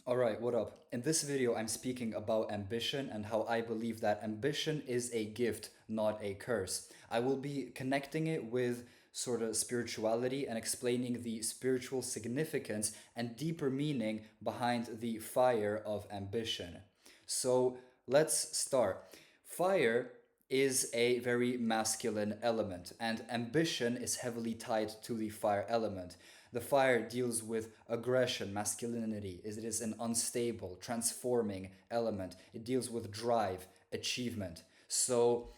Alright, what up? In this video, I'm speaking about ambition and how I believe that ambition is a gift, not a curse. I will be connecting it with sort of spirituality and explaining the spiritual significance and deeper meaning behind the fire of ambition. So let's start. Fire is a very masculine element, and ambition is heavily tied to the fire element. The fire deals with aggression, masculinity. It is an unstable, transforming element. It deals with drive, achievement. So,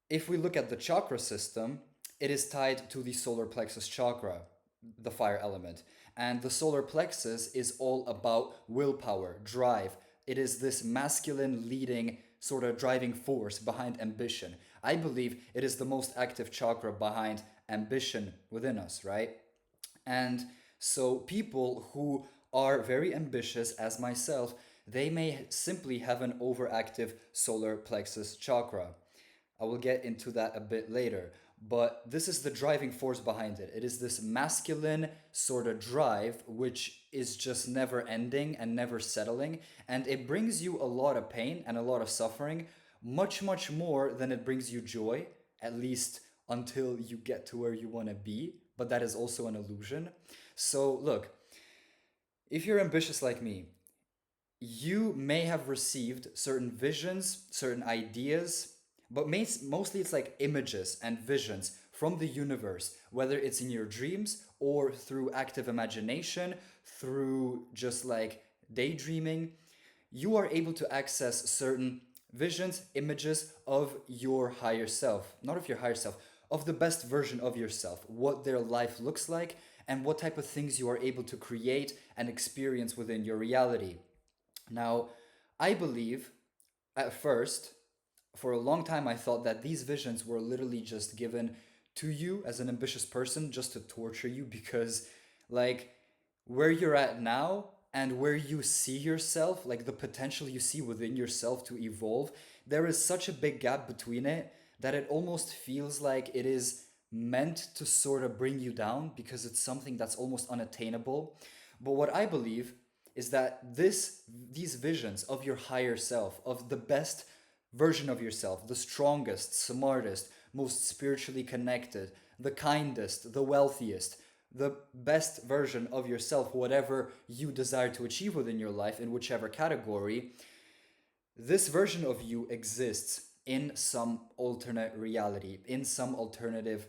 if we look at the chakra system, it is tied to the solar plexus chakra, the fire element. And the solar plexus is all about willpower, drive. It is this masculine leading sort of driving force behind ambition. I believe it is the most active chakra behind ambition within us, right? And so people who are very ambitious, as myself, they may simply have an overactive solar plexus chakra. I will get into that a bit later. But this is the driving force behind it. It is this masculine sort of drive, which is just never ending and never settling. And it brings you a lot of pain and a lot of suffering, much, much more than it brings you joy, at least until you get to where you want to be. But that is also an illusion. So, look, if you're ambitious like me, you may have received certain visions, certain ideas, but mostly it's like images and visions from the universe, whether it's in your dreams or through active imagination, through just like daydreaming. You are able to access certain visions, images of your higher self, not of your higher self, of the best version of yourself, what their life looks like, and what type of things you are able to create and experience within your reality. Now, I believe at first, for a long time, I thought that these visions were literally just given to you as an ambitious person just to torture you because, like, where you're at now and where you see yourself, like the potential you see within yourself to evolve, there is such a big gap between it that it almost feels like it is meant to sort of bring you down because it's something that's almost unattainable. But what I believe is that these visions of your higher self, of the best version of yourself, the strongest, smartest, most spiritually connected, the kindest, the wealthiest, the best version of yourself, whatever you desire to achieve within your life, in whichever category, this version of you exists in some alternate reality, in some alternative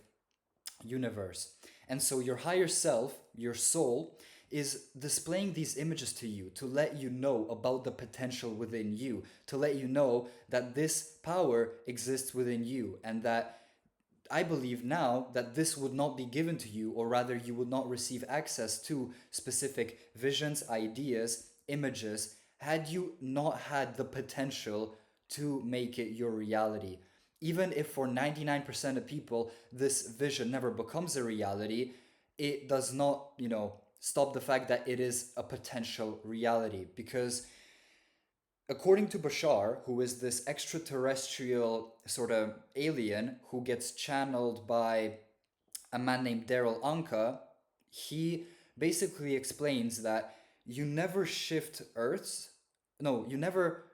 universe. And so your higher self, your soul, is displaying these images to you to let you know about the potential within you, to let you know that this power exists within you, and that I believe now that this would not be given to you, or rather, you would not receive access to specific visions, ideas, images, had you not had the potential to make it your reality. Even if for 99% of people this vision never becomes a reality, it does not, stop the fact that it is a potential reality. Because according to Bashar, who is this extraterrestrial sort of alien who gets channeled by a man named Daryl Anka, he basically explains that you never shift Earths. No, you never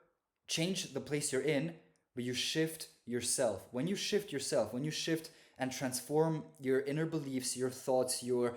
change the place you're in, but you shift yourself. When you shift yourself, when you shift and transform your inner beliefs, your thoughts, your,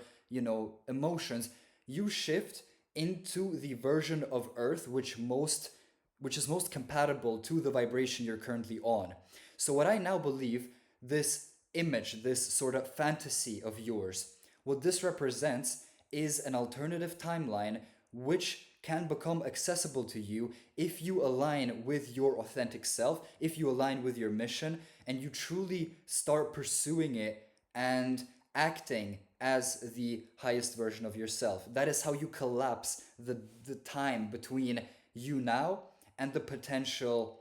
emotions, you shift into the version of Earth which is most compatible to the vibration you're currently on. So what I now believe, this image, this sort of fantasy of yours, what this represents is an alternative timeline which can become accessible to you if you align with your authentic self, if you align with your mission, and you truly start pursuing it and acting as the highest version of yourself. That is how you collapse the time between you now and the potential,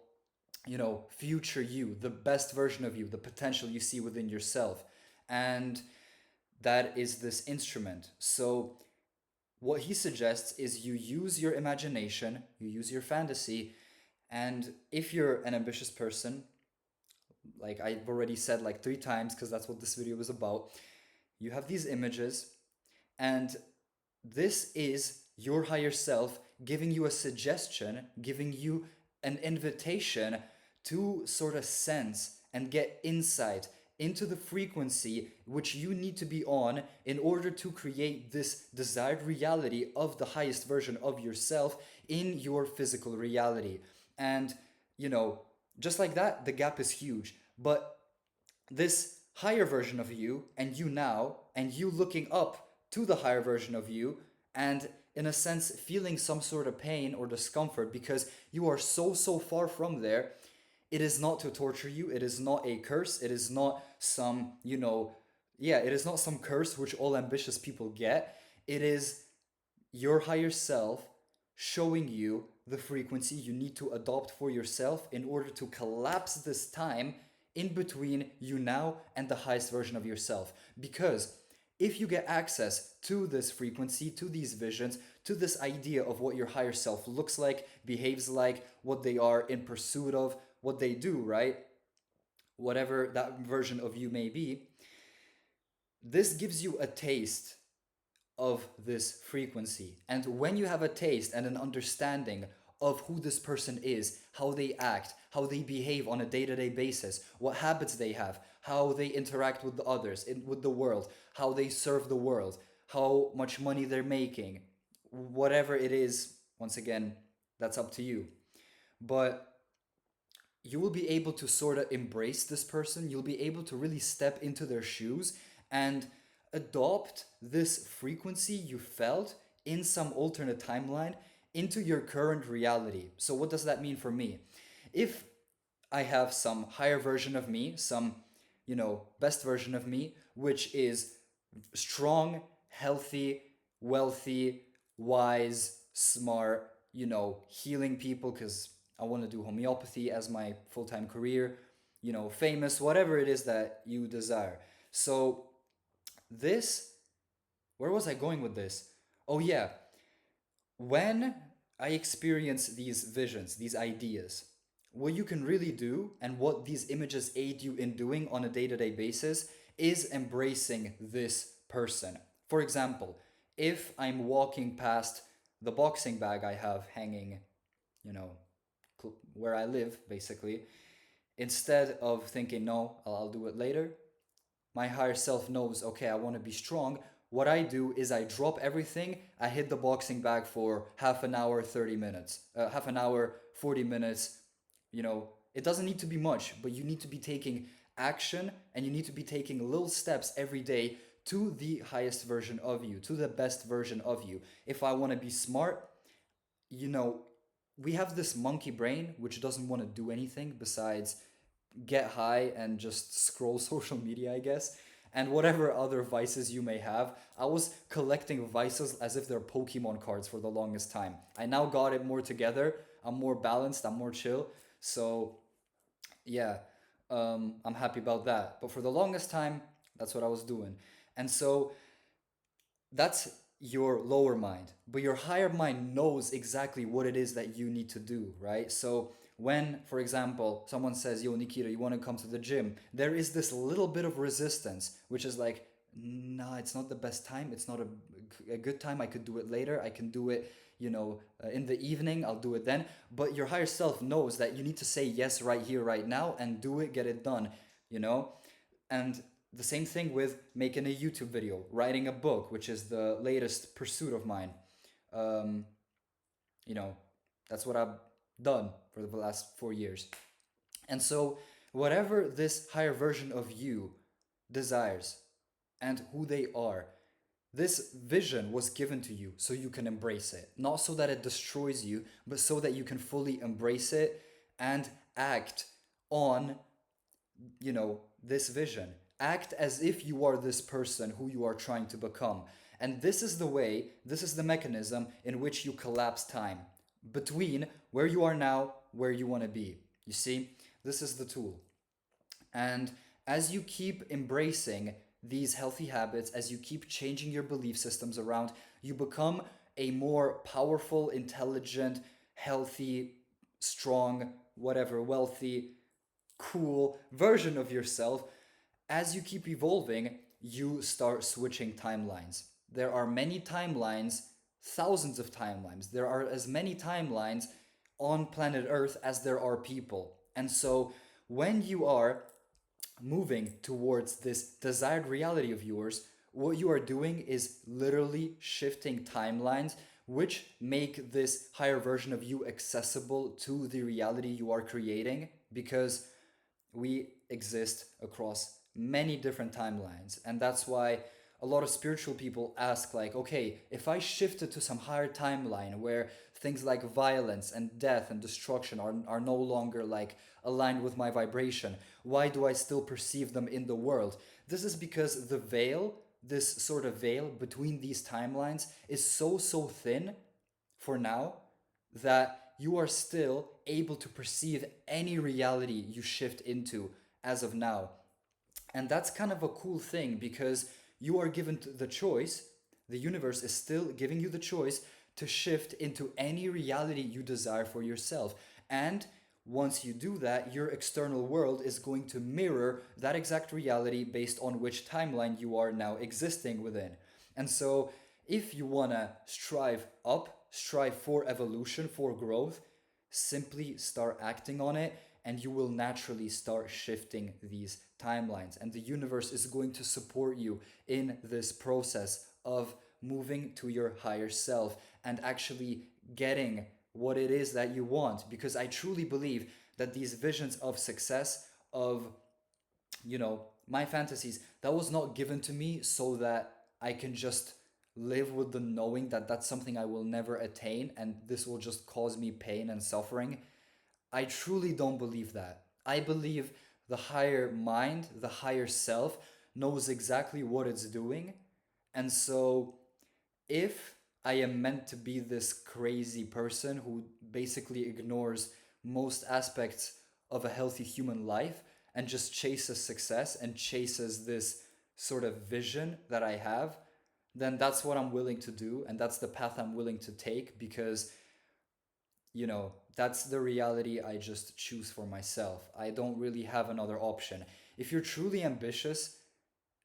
future you, the best version of you, the potential you see within yourself. And that is this instrument. So what he suggests is you use your imagination, you use your fantasy, and if you're an ambitious person, like I've already said like 3 times, because that's what this video is about, you have these images, and this is your higher self giving you a suggestion, giving you an invitation to sort of sense and get insight into the frequency which you need to be on in order to create this desired reality of the highest version of yourself in your physical reality. And, you know, just like that, the gap is huge. But this higher version of you and you now, and you looking up to the higher version of you, and in a sense feeling some sort of pain or discomfort because you are so far from there, it is not to torture you, it is not a curse, it is not some, yeah, it is not some curse which all ambitious people get. It is your higher self showing you the frequency you need to adopt for yourself in order to collapse this time in between you now and the highest version of yourself. Because if you get access to this frequency, to these visions, to this idea of what your higher self looks like, behaves like, what they are in pursuit of, what they do, right? Whatever that version of you may be, this gives you a taste of this frequency. And when you have a taste and an understanding of who this person is, how they act, how they behave on a day to day basis, what habits they have, how they interact with the others, with the world, how they serve the world, how much money they're making, whatever it is, once again, that's up to you. But you will be able to sort of embrace this person. You'll be able to really step into their shoes and adopt this frequency you felt in some alternate timeline into your current reality. So, what does that mean for me? If I have some higher version of me, some, best version of me, which is strong, healthy, wealthy, wise, smart, healing people because I want to do homeopathy as my full time career, famous, whatever it is that you desire. So, this, where was I going with this? Oh, yeah. When I experience these visions, these ideas, what you can really do and what these images aid you in doing on a day to day basis is embracing this person. For example, if I'm walking past the boxing bag I have hanging, you know, where I live, basically, instead of thinking, no, I'll do it later, my higher self knows, okay, I want to be strong. What I do is I drop everything, I hit the boxing bag for half an hour, 30 minutes, half an hour, 40 minutes. It doesn't need to be much, but you need to be taking action and you need to be taking little steps every day to the highest version of you, to the best version of you. If I want to be smart, you know, we have this monkey brain which doesn't want to do anything besides get high and just scroll social media, I guess, and whatever other vices you may have. I was collecting vices as if they're Pokemon cards for the longest time. I now got it more together. I'm more balanced, I'm more chill. So, yeah, I'm happy about that. But for the longest time, that's what I was doing. And so, that's your lower mind, but your higher mind knows exactly what it is that you need to do, right? So when, for example, someone says, yo, Nikita, you want to come to the gym, there is this little bit of resistance which is like, nah, it's not the best time, it's not a good time, I could do it later, I can do it, in the evening, I'll do it then. But your higher self knows that you need to say yes right here, right now, and do it, get it done, you know. And the same thing with making a YouTube video, writing a book, which is the latest pursuit of mine. Um, you know, that's what I've done for the last 4 years. And so, whatever this higher version of you desires and who they are, this vision was given to you so you can embrace it. Not so that it destroys you, but so that you can fully embrace it and act on, this vision. Act as if you are this person who you are trying to become. And this is the way, this is the mechanism in which you collapse time between where you are now, where you want to be. You see, this is the tool. And as you keep embracing these healthy habits, as you keep changing your belief systems around, you become a more powerful, intelligent, healthy, strong, whatever, wealthy, cool version of yourself. As you keep evolving, you start switching timelines. There are many timelines thousands of timelines. There are as many timelines on planet Earth as there are people. And so when you are moving towards this desired reality of yours, what you are doing is literally shifting timelines, which make this higher version of you accessible to the reality you are creating, because we exist across many different timelines. And that's why a lot of spiritual people ask, like, okay, if I shifted to some higher timeline where things like violence and death and destruction are no longer like aligned with my vibration, why do I still perceive them in the world? This is because the veil, this sort of veil between these timelines, is so thin for now that you are still able to perceive any reality you shift into as of now. And that's kind of a cool thing, because you are given the choice, the universe is still giving you the choice to shift into any reality you desire for yourself. And once you do that, your external world is going to mirror that exact reality based on which timeline you are now existing within. And so, if you want to strive up, strive for evolution, for growth, simply start acting on it, and you will naturally start shifting these timelines. And the universe is going to support you in this process of moving to your higher self and actually getting what it is that you want. Because I truly believe that these visions of success, of, my fantasies, that was not given to me so that I can just live with the knowing that that's something I will never attain and this will just cause me pain and suffering. I truly don't believe that. I believe the higher mind, the higher self, knows exactly what it's doing. And so, if I am meant to be this crazy person who basically ignores most aspects of a healthy human life and just chases success and chases this sort of vision that I have, then that's what I'm willing to do. And that's the path I'm willing to take, because that's the reality I just choose for myself. I don't really have another option. If you're truly ambitious,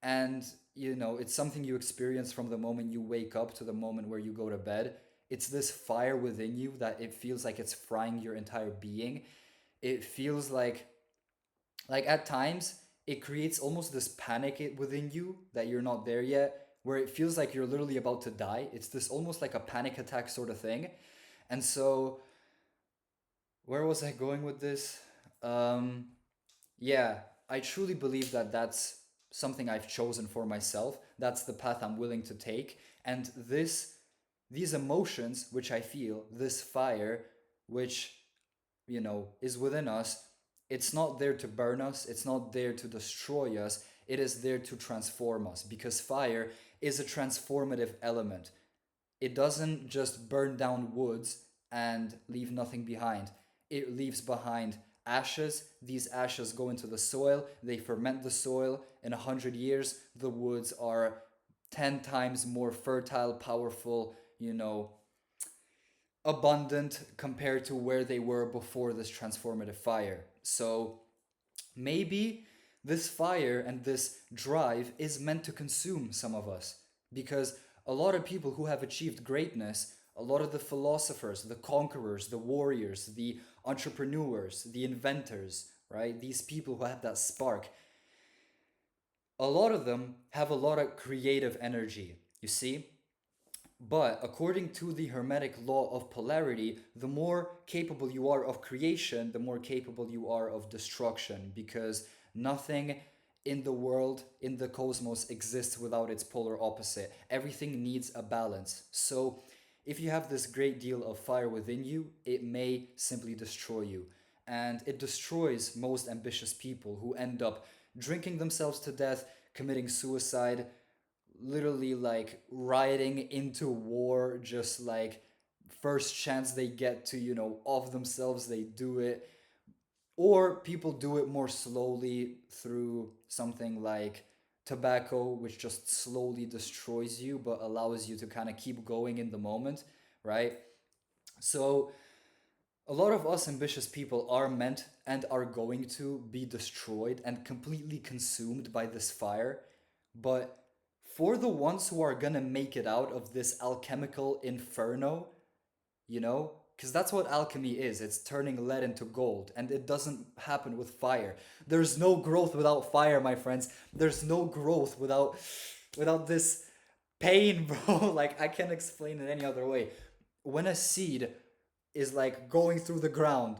and it's something you experience from the moment you wake up to the moment where you go to bed, it's this fire within you that it feels like it's frying your entire being. It feels like at times it creates almost this panic within you that you're not there yet, where it feels like you're literally about to die. It's this almost like a panic attack sort of thing. And so, where was I going with this? Um, yeah, I truly believe that that's something I've chosen for myself. That's the path I'm willing to take. And these emotions which I feel, this fire which, is within us, it's not there to burn us, it's not there to destroy us, it is there to transform us, because fire is a transformative element. It doesn't just burn down woods and leave nothing behind. It leaves behind ashes. These ashes go into the soil, they ferment the soil. In 100 years, the woods are 10 times more fertile, powerful, abundant compared to where they were before this transformative fire. So maybe this fire and this drive is meant to consume some of us, because a lot of people who have achieved greatness, a lot of the philosophers, the conquerors, the warriors, the entrepreneurs, the inventors, right? These people who have that spark, a lot of them have a lot of creative energy, you see? But according to the Hermetic law of polarity, the more capable you are of creation, the more capable you are of destruction, because nothing in the world, in the cosmos, exists without its polar opposite. Everything needs a balance. So, if you have this great deal of fire within you, it may simply destroy you. And it destroys most ambitious people who end up drinking themselves to death, committing suicide, literally like riding into war, just like first chance they get to, off themselves, they do it. Or people do it more slowly through something like tobacco, which just slowly destroys you but allows you to kind of keep going in the moment, right? So a lot of us ambitious people are meant and are going to be destroyed and completely consumed by this fire. But for the ones who are gonna make it out of this alchemical inferno, you know, because that's what alchemy is. It's turning lead into gold, and it doesn't happen with fire. There's no growth without fire, my friends. There's no growth without this pain, bro. Like, I can't explain it any other way. When a seed is like going through the ground,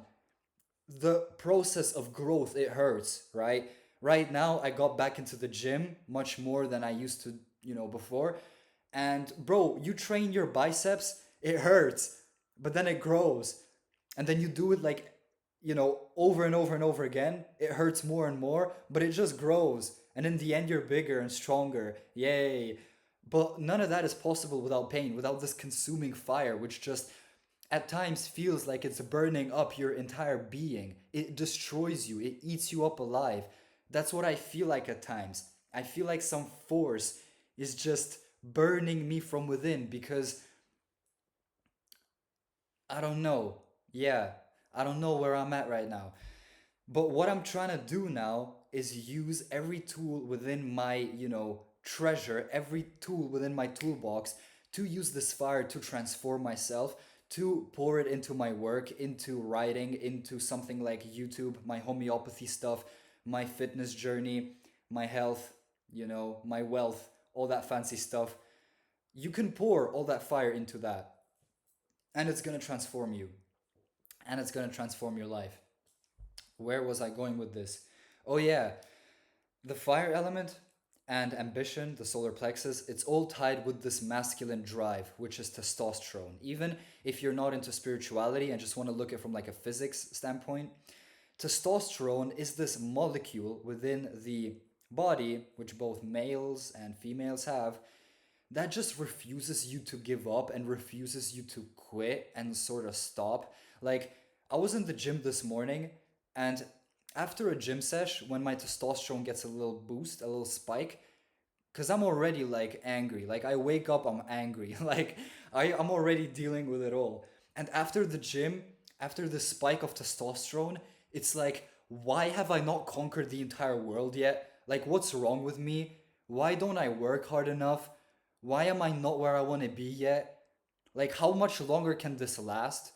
the process of growth, it hurts, right? Right now I got back into the gym much more than I used to, before. And bro, you train your biceps, it hurts, but then it grows. And then you do it like, over and over and over again. It hurts more and more, but it just grows. And in the end you're bigger and stronger. Yay. But none of that is possible without pain, without this consuming fire, which just at times feels like it's burning up your entire being. It destroys you, it eats you up alive. That's what I feel like at times. I feel like some force is just burning me from within because I don't know. Yeah, I don't know where I'm at right now. But what I'm trying to do now is use every tool within my, treasure, every tool within my toolbox to use this fire to transform myself, to pour it into my work, into writing, into something like YouTube, my homeopathy stuff, my fitness journey, my health, my wealth, all that fancy stuff. You can pour all that fire into that, and it's going to transform you, and it's going to transform your life. Where was I going with this? Oh, yeah, the fire element and ambition, the solar plexus, it's all tied with this masculine drive, which is testosterone. Even if you're not into spirituality and just want to look at it from like a physics standpoint, testosterone is this molecule within the body, which both males and females have, that just refuses you to give up and refuses you to quit and sort of stop. Like, I was in the gym this morning, and after a gym sesh, when my testosterone gets a little boost, a little spike, because I'm already like angry. Like, I wake up, I'm angry. Like, I'm already dealing with it all. And after the gym, after the spike of testosterone, it's like, why have I not conquered the entire world yet? Like, what's wrong with me? Why don't I work hard enough? Why am I not where I want to be yet? Like, how much longer can this last?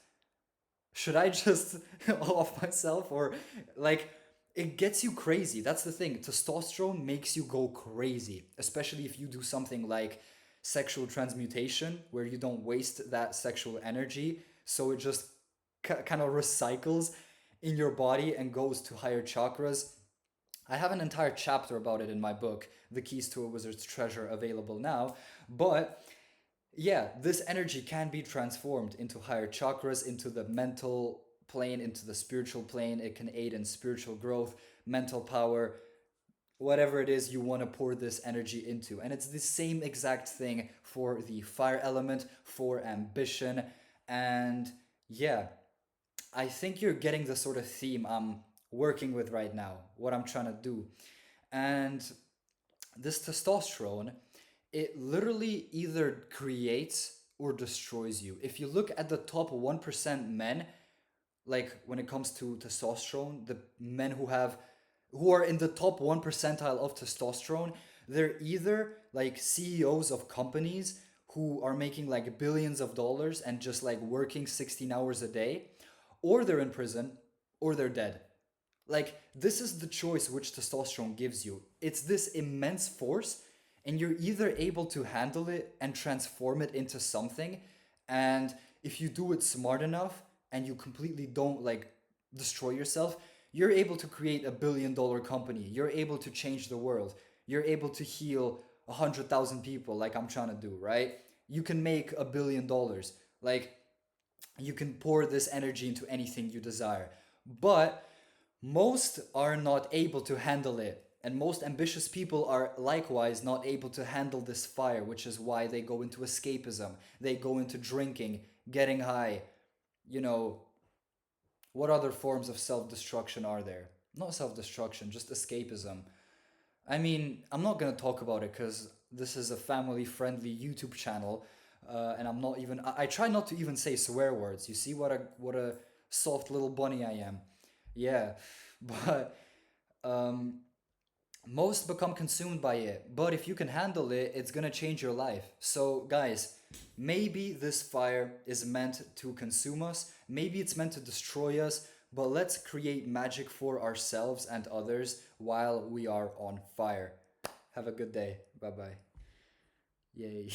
Should I just off myself, or like, it gets you crazy. That's the thing. Testosterone makes you go crazy, especially if you do something like sexual transmutation where you don't waste that sexual energy, so it just kind of recycles in your body and goes to higher chakras. I have an entire chapter about it in my book, The Keys to a Wizard's Treasure, available now. But yeah, this energy can be transformed into higher chakras, into the mental plane, into the spiritual plane. It can aid in spiritual growth, mental power, whatever it is you want to pour this energy into. And it's the same exact thing for the fire element, for ambition. And yeah, I think you're getting the sort of theme I'm working with right now, what I'm trying to do. And this testosterone, it literally either creates or destroys you. If you look at the top 1% men, like when it comes to testosterone, the men who are in the top 1 percentile of testosterone, they're either like CEOs of companies who are making like billions of dollars and just like working 16 hours a day, or they're in prison, or they're dead. Like, this is the choice which testosterone gives you. It's this immense force, and you're either able to handle it and transform it into something, and if you do it smart enough and you completely don't like destroy yourself, you're able to create $1 billion company. You're able to change the world. You're able to heal 100,000 people, like I'm trying to do, right? You can make $1 billion. Like, you can pour this energy into anything you desire. But most are not able to handle it. And most ambitious people are likewise not able to handle this fire, which is why they go into escapism. They go into drinking, getting high. You know, what other forms of self destruction are there? Not self destruction, just escapism. I mean, I'm not gonna talk about it because this is a family friendly YouTube channel, and I'm not even. I try not to even say swear words. You see what a soft little bunny I am. Yeah, but um, Most become consumed by it, but if you can handle it, it's gonna change your life. So, guys, maybe this fire is meant to consume us, maybe it's meant to destroy us, but let's create magic for ourselves and others while we are on fire. Have a good day. Bye bye. Yay.